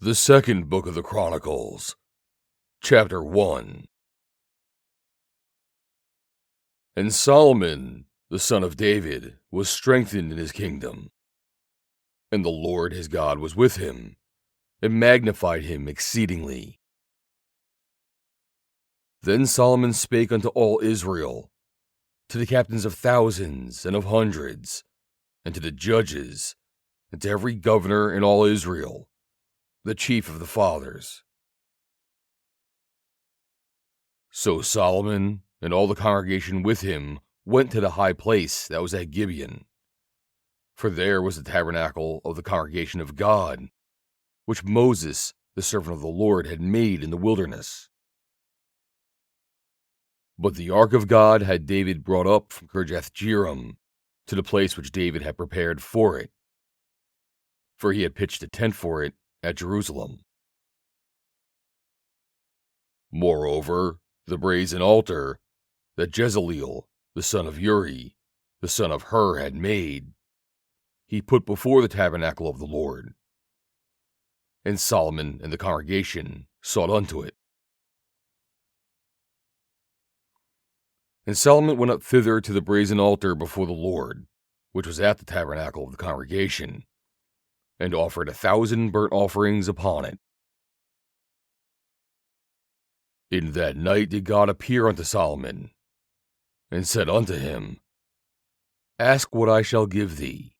The second book of the Chronicles, chapter 1. And Solomon, the son of David, was strengthened in his kingdom. And the Lord his God was with him, and magnified him exceedingly. Then Solomon spake unto all Israel, to the captains of thousands and of hundreds, and to the judges, and to every governor in all Israel, the chief of the fathers. So Solomon and all the congregation with him went to the high place that was at Gibeon. For there was the tabernacle of the congregation of God, which Moses, the servant of the Lord, had made in the wilderness. But the ark of God had David brought up from Kirjathjearim to the place which David had prepared for it, for he had pitched a tent for it at Jerusalem. Moreover, the brazen altar that Jezaleel, the son of Uri, the son of Hur, had made, he put before the tabernacle of the Lord. And Solomon and the congregation sought unto it. And Solomon went up thither to the brazen altar before the Lord, which was at the tabernacle of the congregation, and offered 1,000 burnt offerings upon it. In that night did God appear unto Solomon, and said unto him, Ask what I shall give thee.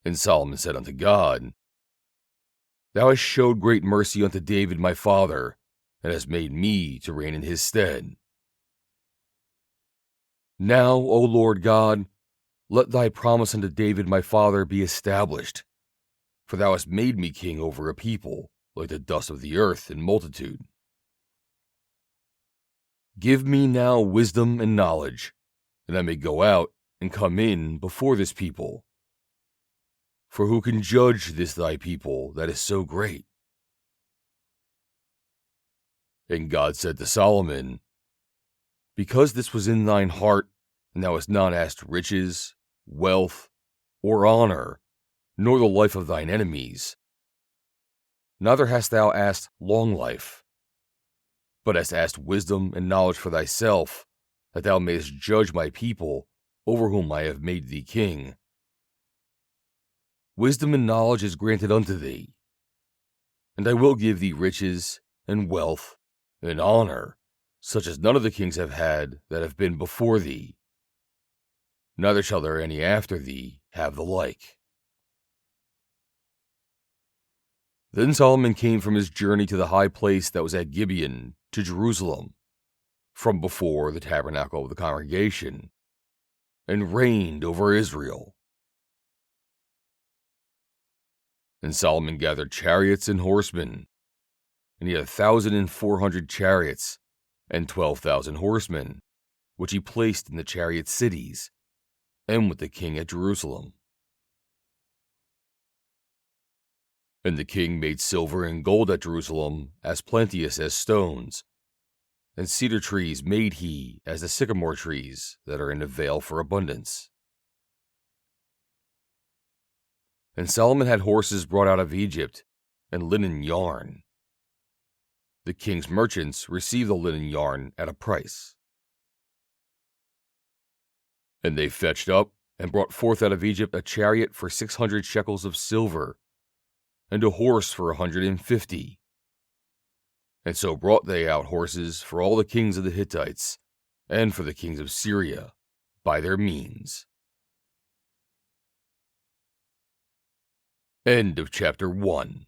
And Solomon said unto God, Thou hast showed great mercy unto David my father, and hast made me to reign in his stead. Now, O Lord God, let thy promise unto David my father be established, for thou hast made me king over a people, like the dust of the earth in multitude. Give me now wisdom and knowledge, that I may go out and come in before this people. For who can judge this thy people that is so great? And God said to Solomon, Because this was in thine heart, and thou hast not asked riches, wealth, or honor, nor the life of thine enemies, neither hast thou asked long life, but hast asked wisdom and knowledge for thyself, that thou mayest judge my people, over whom I have made thee king. Wisdom and knowledge is granted unto thee, and I will give thee riches and wealth and honor, such as none of the kings have had that have been before thee, neither shall there any after thee have the like. Then Solomon came from his journey to the high place that was at Gibeon to Jerusalem, from before the tabernacle of the congregation, and reigned over Israel. And Solomon gathered chariots and horsemen, and he had 1,400 chariots and 12,000 horsemen, which he placed in the chariot cities, and with the king at Jerusalem. And the king made silver and gold at Jerusalem as plenteous as stones, and cedar trees made he as the sycamore trees that are in the vale for abundance. And Solomon had horses brought out of Egypt, and linen yarn. The king's merchants received the linen yarn at a price. And they fetched up and brought forth out of Egypt a chariot for 600 shekels of silver, and a horse for 150. And so brought they out horses for all the kings of the Hittites, and for the kings of Syria, by their means. End of chapter 1.